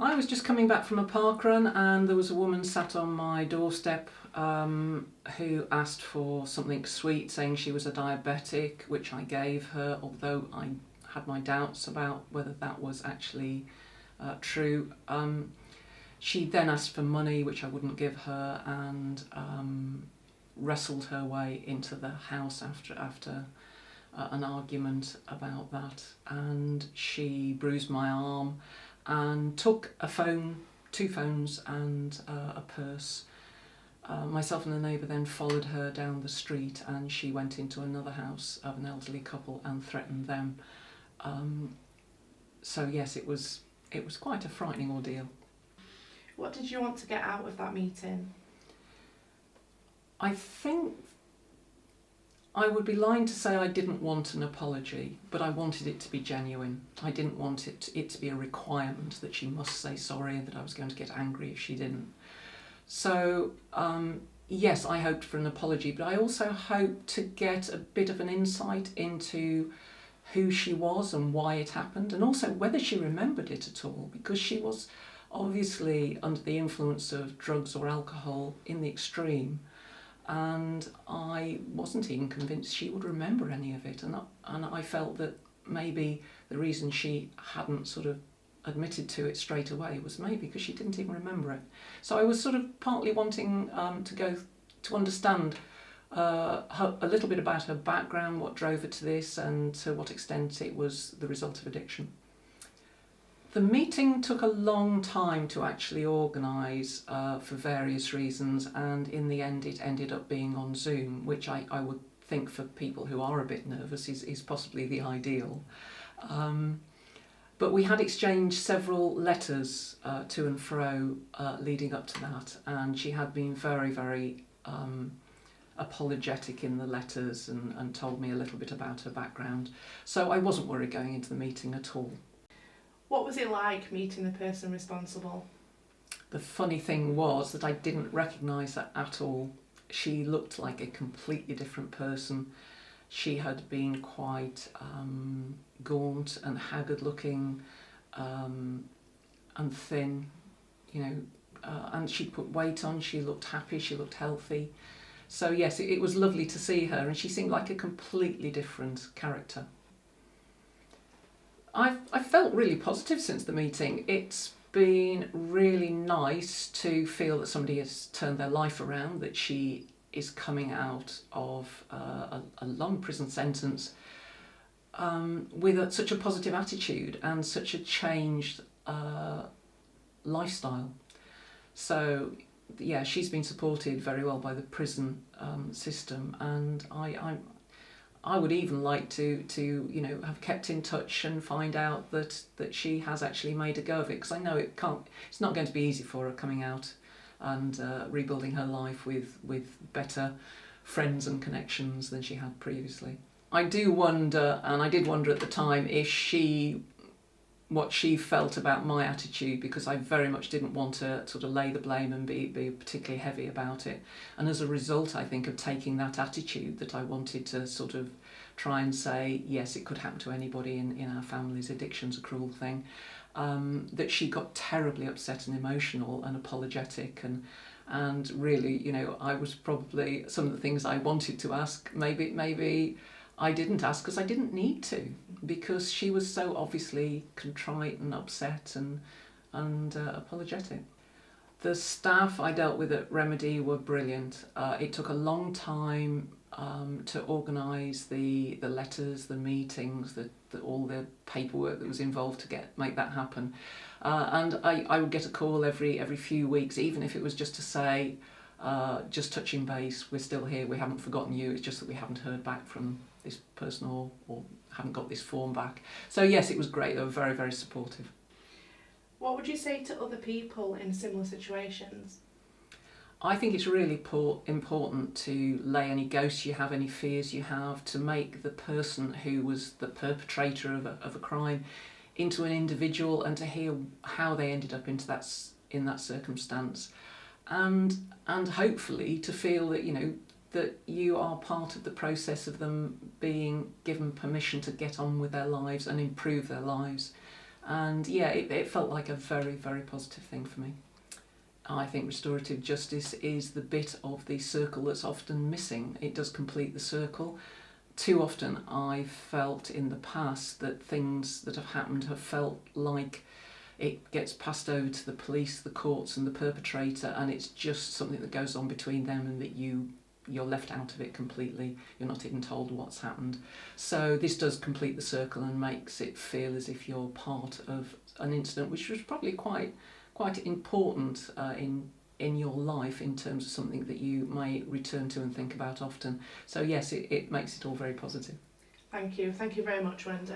I was just coming back from a park run and there was a woman sat on my doorstep who asked for something sweet, saying she was a diabetic, which I gave her, although I had my doubts about whether that was actually true. She then asked for money, which I wouldn't give her, and wrestled her way into the house after an argument about that, and she bruised my arm and took a phone, 2 phones and a purse. Myself and the neighbour then followed her down the street and she went into another house of an elderly couple and threatened them. So yes, it was quite a frightening ordeal. What did you want to get out of that meeting? I think I would be lying to say I didn't want an apology, but I wanted it to be genuine. I didn't want it to be a requirement that she must say sorry and that I was going to get angry if she didn't. So yes, I hoped for an apology, but I also hoped to get a bit of an insight into who she was and why it happened, and also whether she remembered it at all, because she was obviously under the influence of drugs or alcohol in the extreme, and I wasn't even convinced she would remember any of it, and I felt that maybe the reason she hadn't sort of admitted to it straight away was maybe because she didn't even remember it. So I was sort of partly wanting to understand a little bit about her background, what drove her to this, and to what extent it was the result of addiction. The meeting took a long time to actually organise for various reasons, and in the end it ended up being on Zoom, which I would think for people who are a bit nervous is possibly the ideal. But we had exchanged several letters to and fro leading up to that, and she had been very, very apologetic in the letters and told me a little bit about her background. So I wasn't worried going into the meeting at all. What was it like meeting the person responsible? The funny thing was that I didn't recognise her at all. She looked like a completely different person. She had been quite gaunt and haggard looking and thin, and she put weight on. She looked happy, she looked healthy. So yes, it was lovely to see her, and she seemed like a completely different character. I felt really positive since the meeting. It's been really nice to feel that somebody has turned their life around, that she is coming out of a long prison sentence with such a positive attitude and such a changed lifestyle. So yeah, she's been supported very well by the prison system, and I would even like to have kept in touch and find out that she has actually made a go of it, because I know it's not going to be easy for her coming out and rebuilding her life with better friends and connections than she had previously. I do wonder, and I did wonder at the time, what she felt about my attitude, because I very much didn't want to sort of lay the blame and be particularly heavy about it. And as a result, I think, of taking that attitude, that I wanted to sort of try and say, yes, it could happen to anybody in our families, addiction's a cruel thing, that she got terribly upset and emotional and apologetic, and really, I was probably, some of the things I wanted to ask, maybe I didn't ask because I didn't need to, because she was so obviously contrite and upset and apologetic. The staff I dealt with at Remedi were brilliant. It took a long time to organise the letters, the meetings, all the paperwork that was involved to make that happen. And I would get a call every few weeks, even if it was just to say, just touching base, we're still here, we haven't forgotten you, it's just that we haven't heard back from this person or haven't got this form back. So yes, it was great. They were very, very supportive. What would you say to other people in similar situations? I think it's really important to lay any ghosts you have, any fears you have, to make the person who was the perpetrator of a crime into an individual, and to hear how they ended up in that circumstance, and hopefully to feel that that you are part of the process of them being given permission to get on with their lives and improve their lives. And yeah, it felt like a very, very positive thing for me. I think restorative justice is the bit of the circle that's often missing. It does complete the circle. Too often I've felt in the past that things that have happened have felt like it gets passed over to the police, the courts and the perpetrator, and it's just something that goes on between them, and that you're left out of it completely. You're not even told what's happened. So this does complete the circle and makes it feel as if you're part of an incident which was probably quite important in your life, in terms of something that you may return to and think about often. So yes, it makes it all very positive. Thank you very much, Wendy.